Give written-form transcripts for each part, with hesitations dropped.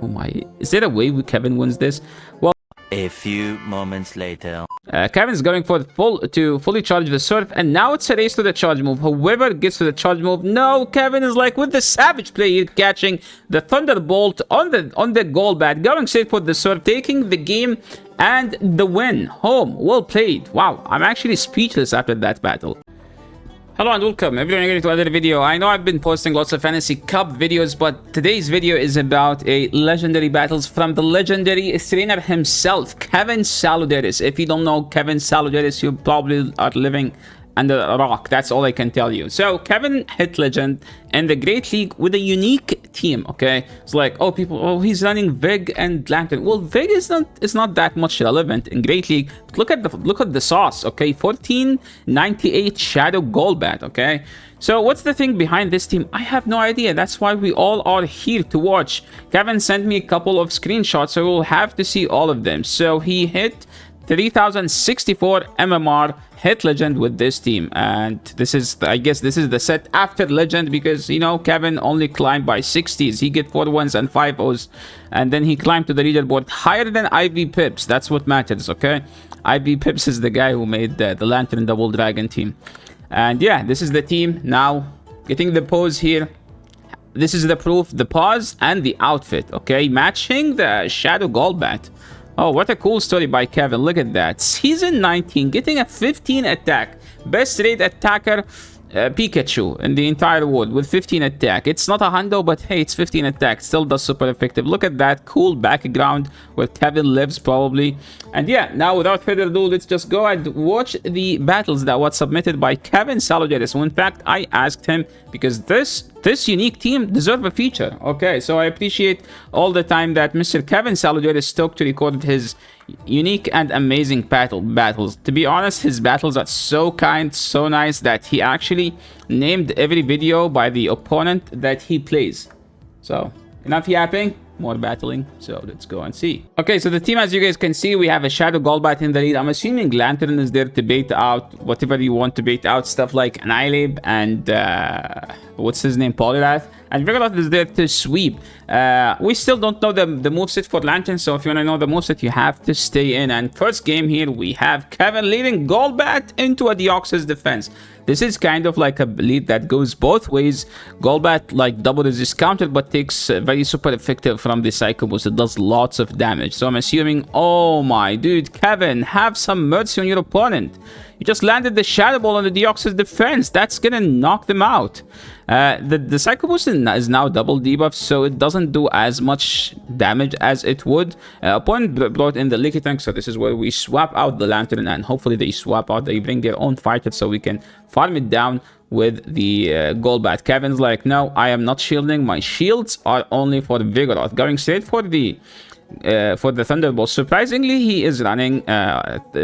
Oh my, is there a way Kevin wins this? Well, a few moments later. Kevin's going for fully charge the Surf, and now it's a race to the charge move. Whoever gets to the charge move, no, Kevin is like with the savage play here, catching the Thunderbolt on the Golbat, going straight for the Surf, taking the game and the win home. Well played. Wow, I'm actually speechless after that battle. Hello and welcome everyone again to another video. I know I've been posting lots of Fantasy Cup videos, but today's video is about a legendary battles from the legendary trainer himself, Kevin Saludaris. If you don't know Kevin Saludaris, you probably are living under a rock. That's all I can tell you. So Kevin hit legend in the Great League with a unique team. Okay, it's like, oh, people, oh, he's running Vig and Lanturn. Well, Vig is not that much relevant in Great League. Look at the sauce. Okay, 1498 Shadow Golbat. Okay, so what's the thing behind this team? I have no idea. That's why we all are here to watch. Kevin sent me a couple of screenshots, so we'll have to see all of them. So he hit 3064 MMR, hit legend with this team, and this is, I guess this is the set after legend, because you know Kevin only climbed by 60s. He get 4 1s and 5 0s, and then he climbed to the leaderboard higher than IV Pips. That's what matters. Okay, IV Pips is the guy who made the Lanturn Double Dragon team, and yeah, this is the team now getting the pose here. This is the proof, the pause and the outfit. Okay, matching the Shadow Golbat. Oh, what a cool story by Kevin. Look at that. Season 19, getting a 15 attack. Best rate attacker Pikachu in the entire world with 15 attack. It's not a hundo, but hey, it's 15 attack. Still does super effective. Look at that cool background where Kevin lives probably. And yeah, now without further ado, let's just go and watch the battles that was submitted by Kevin Saludaris. In fact, I asked him because this unique team deserve a feature. Okay, so I appreciate all the time that Mr. Kevin Saludaris took to record his unique and amazing battles. To be honest, his battles are so kind, so nice that he actually named every video by the opponent that he plays. So enough yapping, more battling, so let's go and see. Okay, so the team, as you guys can see, we have a Shadow Golbat in the lead. I'm assuming Lanturn is there to bait out whatever you want to bait out, stuff like Annihilate and what's his name, Poliwrath, and Vigoroth is there to sweep. We still don't know the moveset for Lanturn, so if you want to know the moveset, you have to stay in. And first game here, we have Kevin leading Golbat into a Deoxys defense. This is kind of like a lead that goes both ways. Golbat like double resist counter, but takes very super effective from the Psycho Boost. It does lots of damage. So I'm assuming, oh my dude, Kevin, have some mercy on your opponent. You just landed the Shadow Ball on the Deoxys defense. That's gonna knock them out. The Psycho Boost is now double debuff, so it doesn't do as much damage as it would. Opponent brought in the Lickitung, so this is where we swap out the Lanturn, and hopefully they swap out, they bring their own fighter so we can farm it down with the Golbat. Kevin's like, no, I am not shielding. My shields are only for Vigoroth. Going straight for the Thunderbolt. Surprisingly, he is running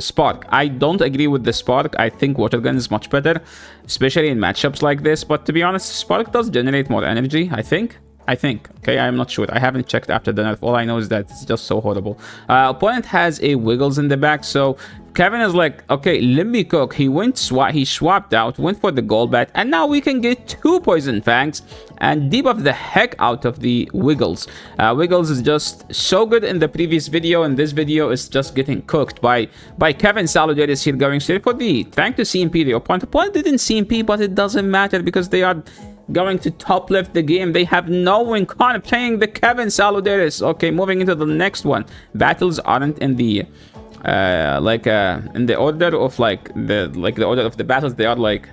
Spark. I don't agree with the Spark. I think Water Gun is much better, especially in matchups like this. But to be honest, Spark does generate more energy, I think. Okay, I'm not sure. I haven't checked after the nerf. All I know is that it's just so horrible. Opponent has a Wiggles in the back, so Kevin is like, okay, Limby Cook. He swapped out, went for the Golbat, and now we can get 2 Poison Fangs and debuff the heck out of the Wiggles. Wiggles is just so good in the previous video, and this video is just getting cooked by Kevin Saludaris here, going straight for the trying to CMP the opponent. Opponent didn't CMP, but it doesn't matter because they are going to top lift the game. They have no win con playing the Kevin Saludaris. Okay, moving into the next one. Battles aren't in the in the order of the order of the battles. They are like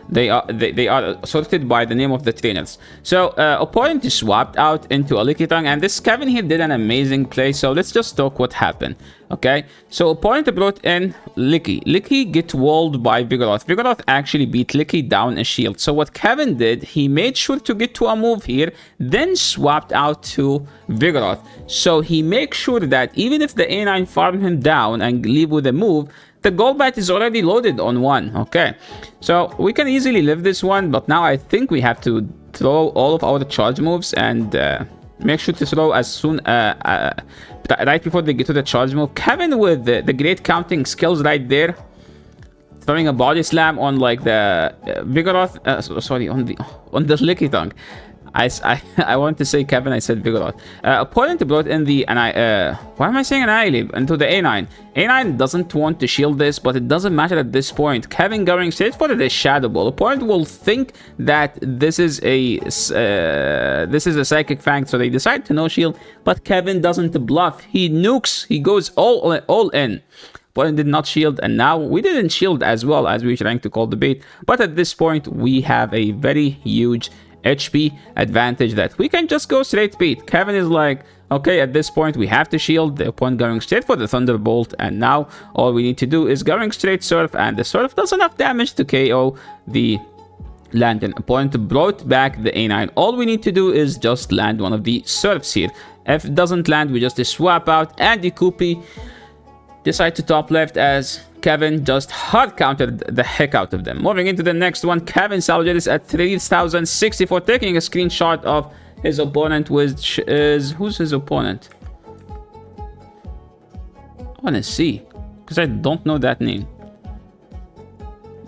they are sorted by the name of the trainers. So opponent is swapped out into a Lickitung, and this Kevin here did an amazing play. So let's just talk what happened. Okay, so opponent brought in Licky get walled by Vigoroth. Vigoroth actually beat Licky down a shield. So what Kevin did, he made sure to get to a move here, then swapped out to Vigoroth. So he makes sure that even if the A9 farm him down and leave with a move, the Golbat is already loaded on 1. Okay, so we can easily live this one, but now I think we have to throw all of our charge moves and make sure to throw as soon right before they get to the charge move. Kevin with the great counting skills right there, throwing a body slam on like the Vigoroth, sorry, on the Lickitung. I want to say Kevin, I said Vigoroth. Opponent brought in the, why am I saying Annihilate? Into the A9. A9 doesn't want to shield this, but it doesn't matter at this point. Kevin going straight for the Shadow Ball. Opponent will think that this is a Psychic Fang, so they decide to no shield, but Kevin doesn't bluff. He nukes, he goes all in. Opponent did not shield, and now we didn't shield as well as we were trying to call the bait, but at this point we have a very huge HP advantage that we can just go straight bait. Kevin is like, okay, at this point we have to shield. The opponent going straight for the Thunderbolt, and now all we need to do is going straight Surf, and the Surf does enough damage to KO the Lanturn. Opponent brought back the A9. All we need to do is just land one of the Surfs here. If it doesn't land, we just swap out, and the Koopy decide to top left as Kevin just hard countered the heck out of them. Moving into the next one, Kevin salvages at 3064, taking a screenshot of his opponent, which is, who's his opponent? I want to see, because I don't know that name.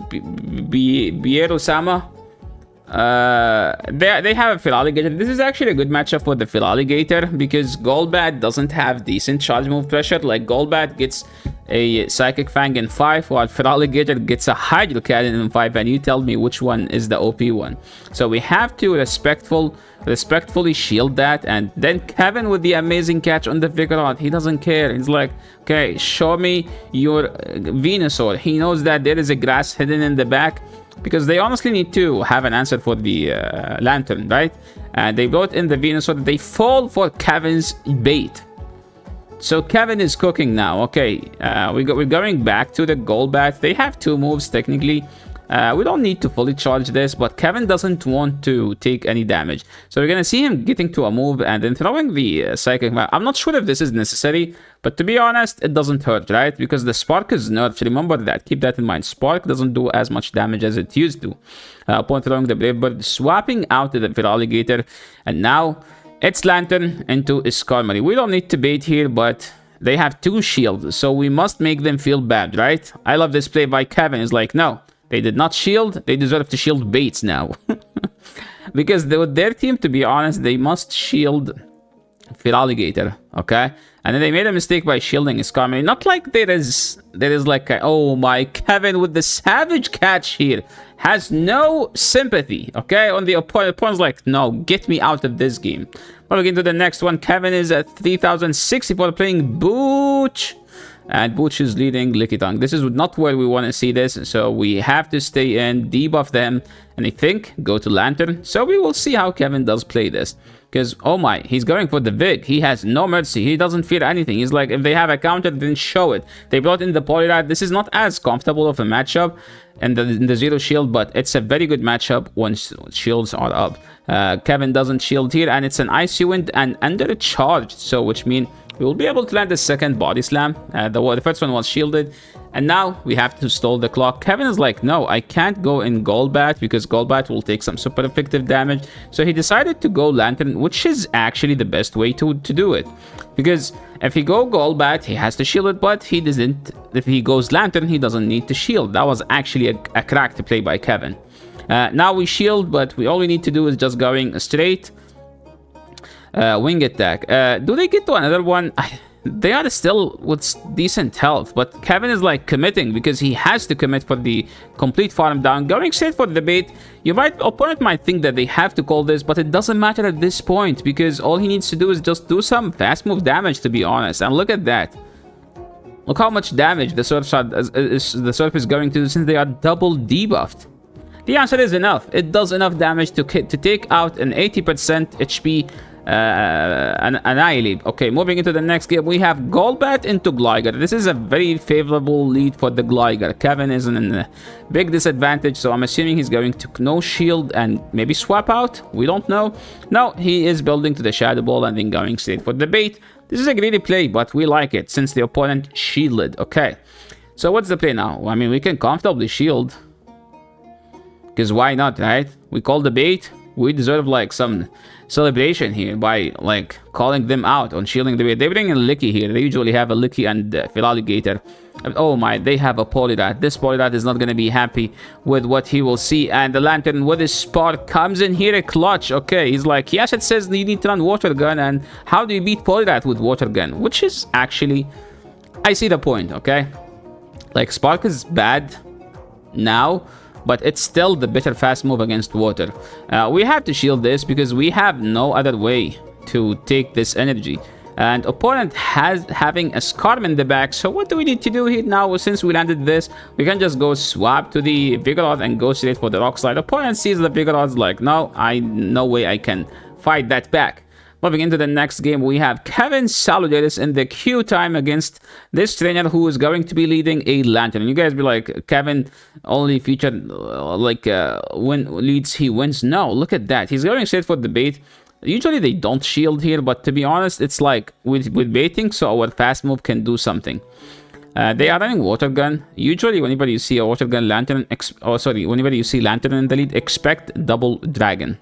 Bierosama. They have a Feraligatr. This is actually a good matchup for the Feraligatr because Golbat doesn't have decent charge move pressure. Like, Golbat gets a Psychic Fang in 5, while Feraligatr gets a Hydro Cannon in 5, and you tell me which one is the OP one. So we have to respectfully shield that, and then Kevin with the amazing catch on the Vigoroth. He doesn't care. He's like, okay, show me your Venusaur. He knows that there is a grass hidden in the back, because they honestly need to have an answer for the Lanturn, right? And they brought in the Venusaur. They fall for Kevin's bait. So Kevin is cooking now. Okay, we're going back to the Golbat. They have 2 moves technically. We don't need to fully charge this, but Kevin doesn't want to take any damage. So we're going to see him getting to a move and then throwing the Psychic. I'm not sure if this is necessary, but to be honest, it doesn't hurt, right? Because the Spark is nerfed. Remember that. Keep that in mind. Spark doesn't do as much damage as it used to. Upon throwing the Brave Bird, swapping out the Feraligatr, and now it's Lanturn into Skarmory. We don't need to bait here, but they have 2 shields, so we must make them feel bad, right? I love this play by Kevin. It's like, no. They did not shield. They deserve to shield baits now. Because with their team, to be honest, they must shield Feraligatr, okay? And then they made a mistake by shielding Skarmory. Not like there is like a, oh my, Kevin with the savage catch here has no sympathy, okay? On the opponent's like, no, get me out of this game. Moving into the next one, Kevin is at 3064 playing Booch. And Booch is leading Lickitung. This is not where we want to see this, so we have to stay in, debuff them, and I think go to Lanturn. So we will see how Kevin does play this. Because, oh my, he's going for the Vig. He has no mercy. He doesn't fear anything. He's like, if they have a counter, then show it. They brought in the Polyrad. This is not as comfortable of a matchup in the Zero Shield, but it's a very good matchup when shields are up. Kevin doesn't shield here, and it's an Icy Wind and under charged, so which means we will be able to land the second Body Slam. The first one was shielded, and now we have to stall the clock. Kevin is like, no, I can't go in Golbat because Golbat will take some super effective damage. So he decided to go Lanturn, which is actually the best way to do it. Because if he go Golbat, he has to shield it, but he doesn't. If he goes Lanturn, he doesn't need to shield. That was actually a crack to play by Kevin. Now we shield, but all we need to do is just going straight. Wing attack. Do they get to another one? They are still with decent health, but Kevin is like committing because he has to commit for the complete farm down. Going straight for the bait. Opponent might think that they have to call this, but it doesn't matter at this point because all he needs to do is just do some fast move damage, to be honest. And look at that. Look how much damage the Surf is going to do since they are double debuffed. The answer is enough. It does enough damage to take out an 80% HP Annihilate. Okay, moving into the next game, we have Golbat into Gligar. This is a very favorable lead for the Gligar. Kevin is in a big disadvantage, so I'm assuming he's going to no shield and maybe swap out. We don't know. No, he is building to the Shadow Ball and then going straight for the bait. This is a greedy play, but we like it since the opponent shielded. Okay, so what's the play now? I mean, we can comfortably shield. Because why not, right? We call the bait. We deserve like some celebration here by like calling them out on shielding the bait. They bring in Licky here. They usually have a Licky and Feraligatr. Oh my, they have a Polyrat. This Polyrat is not going to be happy with what he will see. And the Lanturn with his Spark comes in here a clutch. Okay, he's like, yes, it says you need to run Water Gun. And how do you beat Polyrat with Water Gun? Which is actually, I see the point, okay? Like, Spark is bad now, but it's still the better fast move against water. We have to shield this because we have no other way to take this energy. And opponent having a Scarm in the back. So what do we need to do here now? Since we landed this, we can just go swap to the Vigoroth and go straight for the Rock Slide. Opponent sees the Vigoroth like, no way I can fight that back. Moving into the next game, we have Kevin Saludaris in the queue time against this trainer who is going to be leading a Lanturn. You guys be like, Kevin only featured when leads he wins. No, look at that. He's going straight for the bait. Usually they don't shield here, but to be honest, it's like with baiting, so our fast move can do something. They are running Water Gun. Usually whenever you see a Water Gun Lanturn, whenever you see Lanturn in the lead, expect double Dragon.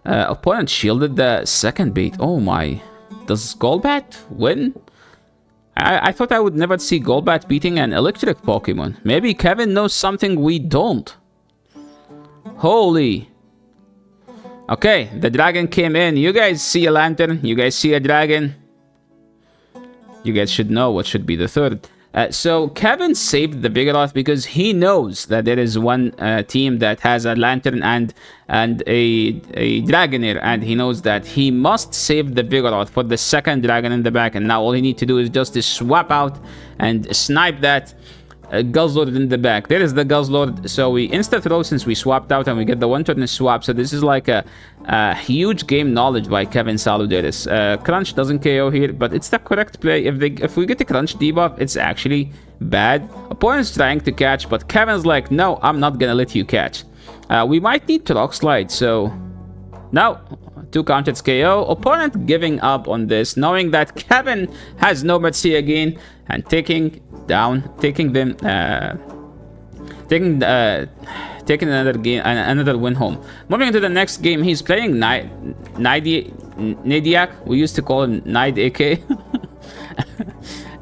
Opponent shielded the second bait. Oh my. Does Golbat win? I thought I would never see Golbat beating an electric Pokemon. Maybe Kevin knows something we don't. Holy. Okay, the dragon came in. You guys see a Lanturn. You guys see a dragon. You guys should know what should be the third. So Kevin saved the Vigoroth because he knows that there is one team that has a Lanturn and a Dragonair, and he knows that he must save the Vigoroth for the second dragon in the back. And now all he needs to do is just to swap out and snipe that Guzzlord in the back. There is the Guzzlord. So we insta throw since we swapped out, and we get the one-turn swap. So this is like a huge game knowledge by Kevin Saludaris. Crunch doesn't KO here, but it's the correct play. If we get the Crunch debuff, it's actually bad. Opponent's trying to catch, but Kevin's like, no, I'm not gonna let you catch. We might need to Rock Slide, so no. 2 counters KO. Opponent giving up on this, knowing that Kevin has no mercy again, and taking another game, another win home. Moving into the next game, he's playing Nidiak. We used to call him Nide AK.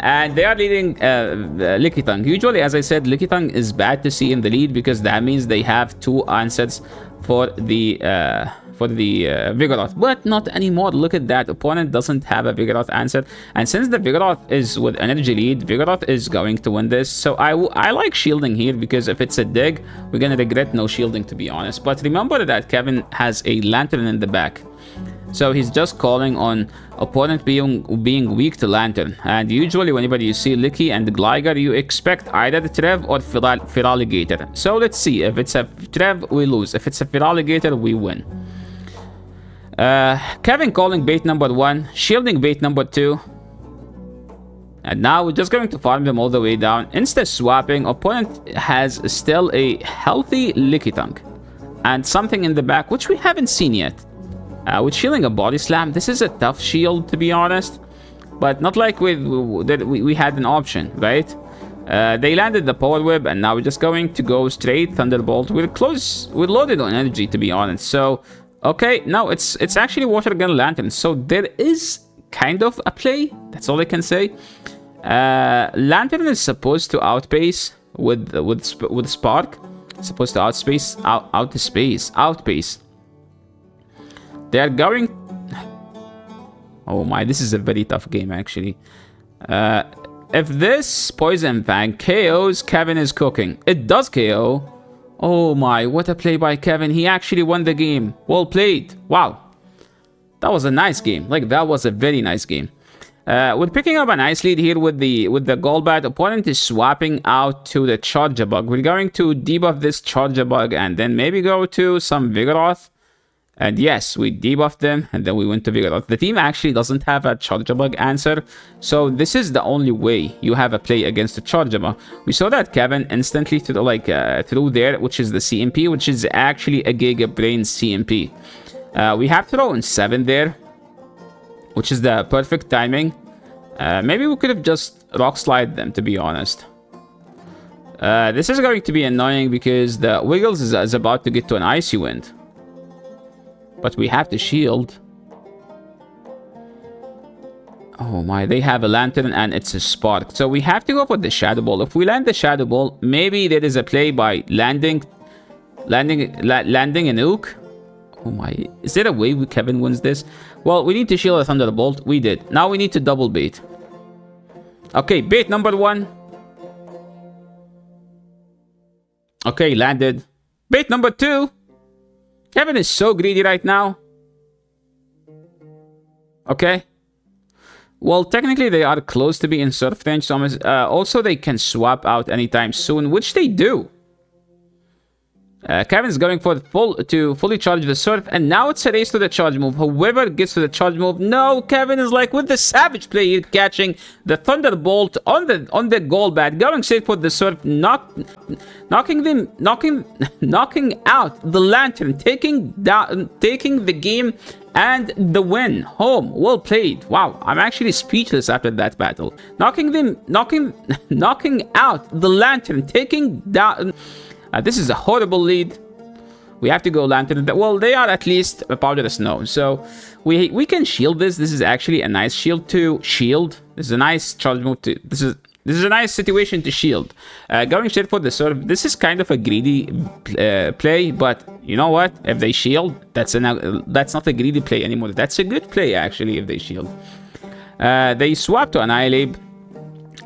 And they are leading Lickitung. Usually, as I said, Lickitung is bad to see in the lead because that means they have 2 answers for the Vigoroth, but not anymore. Look at that. Opponent doesn't have a Vigoroth answer, and since the Vigoroth is with energy lead, Vigoroth is going to win this. So I like shielding here because if it's a dig, we're gonna regret no shielding, to be honest. But remember that Kevin has a Lanturn in the back, so he's just calling on opponent being weak to Lanturn. And usually whenever you see Licky and Gligar, you expect either the Trev or Feraligatr. So let's see. If it's a Trev, we lose. If it's a Feraligatr, we win. Kevin calling bait number 1, shielding bait number 2. And now we're just going to farm them all the way down. Instead swapping, opponent has still a healthy Lickitung and something in the back, which we haven't seen yet. With shielding a Body Slam, this is a tough shield, to be honest. But not like we had an option, right? They landed the Power Whip, and now we're just going to go straight Thunderbolt. We're loaded on energy, to be honest. So, okay, no, it's actually Water Gun Lanturn. So there is kind of a play. That's all I can say. Lanturn is supposed to outpace with Spark. Supposed to outpace. They are going... Oh my, this is a very tough game, actually. If this Poison Fang KOs, Kevin is cooking. It does KO. Oh my, what a play by Kevin. He actually won the game. Well played. Wow. That was a nice game. Like, that was a very nice game. We're picking up a nice lead here with the Golbat. Opponent is swapping out to the Charjabug. We're going to debuff this Charjabug and then maybe go to some Vigoroth. And yes, we debuffed them, and then we went to Vigoroth. The team actually doesn't have a Charjabug answer, so this is the only way you have a play against a Charjabug. We saw that Kevin instantly threw there, which is the CMP, which is actually a Giga Brain CMP. We have thrown 7 there, which is the perfect timing. Maybe we could have just Rock Slide them, to be honest. This is going to be annoying because the Wiggles is about to get to an Icy Wind. But we have to shield. Oh my, they have a Lanturn and it's a Spark. So we have to go for the Shadow Ball. If we land the Shadow Ball, maybe there is a play by landing an Ook. Oh my, is there a way Kevin wins this? Well, we need to shield a Thunderbolt. We did. Now we need to double bait. Okay, bait number 1. Okay, landed. Bait number 2. Kevin is so greedy right now. Okay. Well, technically they are close to being surf range. So also they can swap out anytime soon, which they do. Kevin's going for fully charge the surf, and now it's a race to the charge move. Whoever gets to the charge move, no, Kevin is like with the savage play here, catching the thunderbolt on the Golbat, going straight for the surf, knocking out the Lanturn, taking the game and the win home. Well played. Wow, I'm actually speechless after that battle. Knocking out the Lanturn, taking down. This is a horrible lead. We have to go Lanturn. Well, they are at least a powder snow, so we can shield this. This is actually a nice shield to shield. This is a nice charge move to. This is a nice situation to shield. Going straight for the serve. This is kind of a greedy play, but you know what? If they shield, that's not a greedy play anymore. That's a good play actually. If they shield, they swap to Annihilate.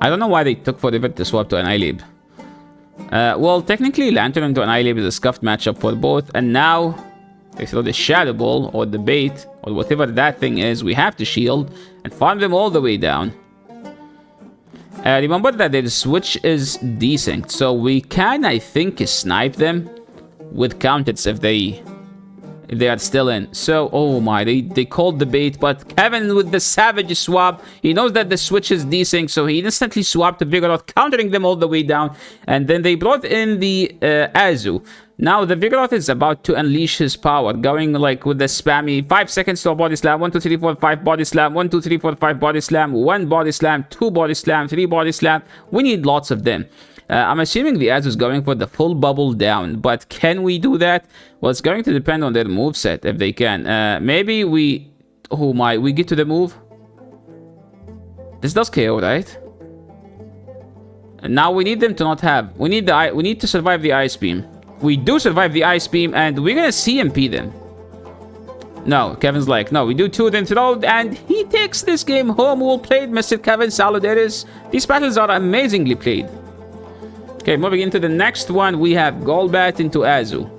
I don't know why they took forever to swap to Annihilate. Well, technically, Lanturn to Annihilate is a scuffed matchup for both, and now they throw the Shadow Ball or the bait or whatever that thing is. We have to shield and farm them all the way down. Remember that their switch is decent, so we can, I think, snipe them with counters if they are still in. So, oh my, they called the bait, but Kevin with the savage swap, he knows that the switch is desync, so he instantly swapped to Vigoroth, countering them all the way down, and then they brought in the Azu. Now the Vigoroth is about to unleash his power, going like with the spammy 5 seconds to a body slam, 1 2 3 4 5 body slam, 1 2 3 4 5 body slam, 1 body slam, 2 body slam, 3 body slam. We need lots of them. I'm assuming the Azu is going for the full bubble down, but can we do that? Well, it's going to depend on their moveset if they can. Maybe we... Oh my, we get to the move. This does KO, right? And now we need them to not have... We need to survive the Ice Beam. We do survive the Ice Beam, and we're gonna CMP them. No, Kevin's like, no, we do 2 then throw, and he takes this game home. Well played, Mr. Kevin Saludaris. These battles are amazingly played. Okay, moving into the next one, we have Golbat into Azu.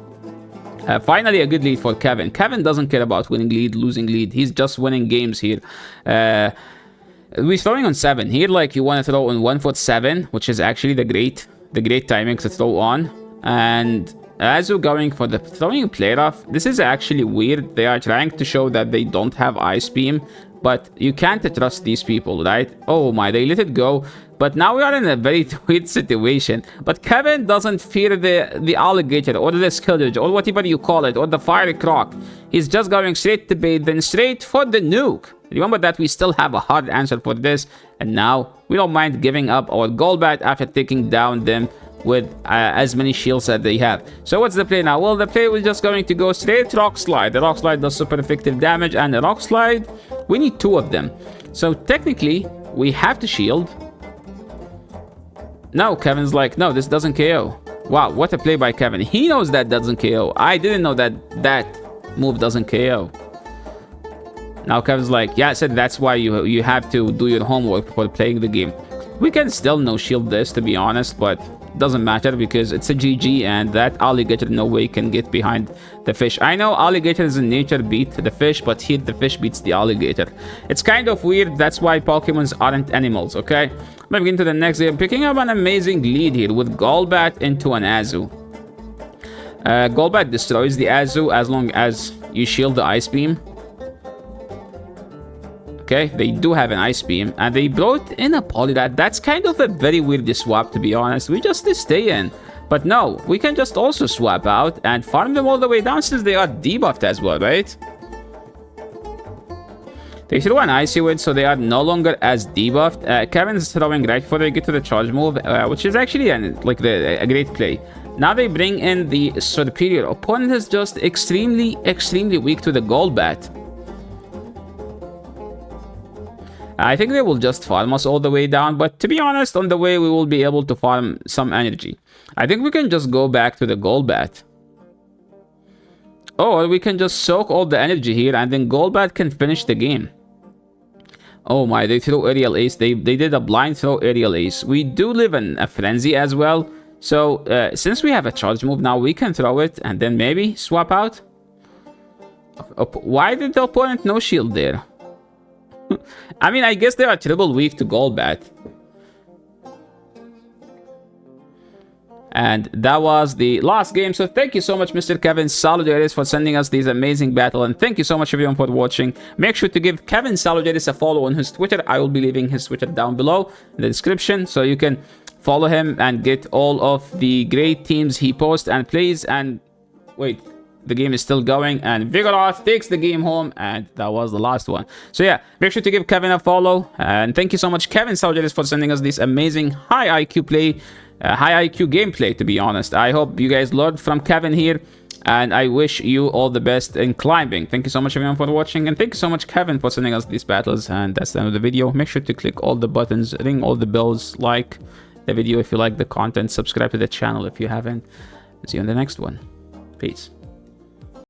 Finally, a good lead for Kevin. Kevin doesn't care about winning lead, losing lead. He's just winning games here. We're throwing on 7. Here, like, you want to throw on 1 foot 7, which is actually the great timing to throw on. And Azu going for the throwing player off. This is actually weird. They are trying to show that they don't have Ice Beam, but you can't trust these people, right? Oh my, they let it go. But now we are in a very weird situation. But Kevin doesn't fear the alligator or the scourge or whatever you call it, or the fire croc. He's just going straight to bait, then straight for the nuke. Remember that we still have a hard answer for this, and now we don't mind giving up our Golbat after taking down them with as many shields as they have. So what's the play now? Well, the play was just going to go straight Rock Slide. The Rock Slide does super effective damage, and the Rock Slide, we need 2 of them. So technically, we have to shield. No, Kevin's like, no, this doesn't KO. Wow, what a play by Kevin. He knows that doesn't KO. I didn't know that move doesn't KO. Now Kevin's like, yeah, I said that's why you have to do your homework for playing the game. We can still no shield this, to be honest, but doesn't matter because it's a GG, and that alligator no way can get behind the fish. I know alligators in nature beat the fish, but here the fish beats the alligator. It's kind of weird. That's why Pokemons aren't animals, okay? Moving into the next game, picking up an amazing lead here with Golbat into an Azu. Golbat destroys the Azu as long as you shield the Ice Beam. Okay, they do have an Ice Beam, and they brought in a Poliwrath. That's kind of a very weird swap, to be honest. We just stay in. But no, we can just also swap out and farm them all the way down since they are debuffed as well, right? They throw an Icy Wind, so they are no longer as debuffed. Kevin's throwing right before they get to the charge move, which is actually a great play. Now they bring in the superior. Opponent is just extremely weak to the Golbat. I think they will just farm us all the way down, but to be honest, on the way we will be able to farm some energy. I think we can just go back to the Golbat. Or we can just soak all the energy here, and then Golbat can finish the game. Oh my, they threw aerial ace. They did a blind throw aerial ace. We do live in a frenzy as well. So since we have a charge move now, we can throw it and then maybe swap out. Why did the opponent no shield there? I mean, I guess they are triple weak to Golbat. And that was the last game. So thank you so much, Mr. Kevin Saludaris, for sending us these amazing battle. And thank you so much, everyone, for watching. Make sure to give Kevin Saludaris a follow on his Twitter. I will be leaving his Twitter down below in the description, so you can follow him and get all of the great teams he posts and plays. And wait, the game is still going, and Vigoroth takes the game home, and that was the last one. So yeah, make sure to give Kevin a follow. And thank you so much, Kevin Saludaris, for sending us this amazing high IQ play. High IQ gameplay, to be honest. I hope you guys learned from Kevin here, and I wish you all the best in climbing. Thank you so much, everyone, for watching, and thank you so much, Kevin, for sending us these battles. And that's the end of the video. Make sure to click all the buttons, ring all the bells, like the video if you like the content, subscribe to the channel if you haven't. See you in the next one. Peace.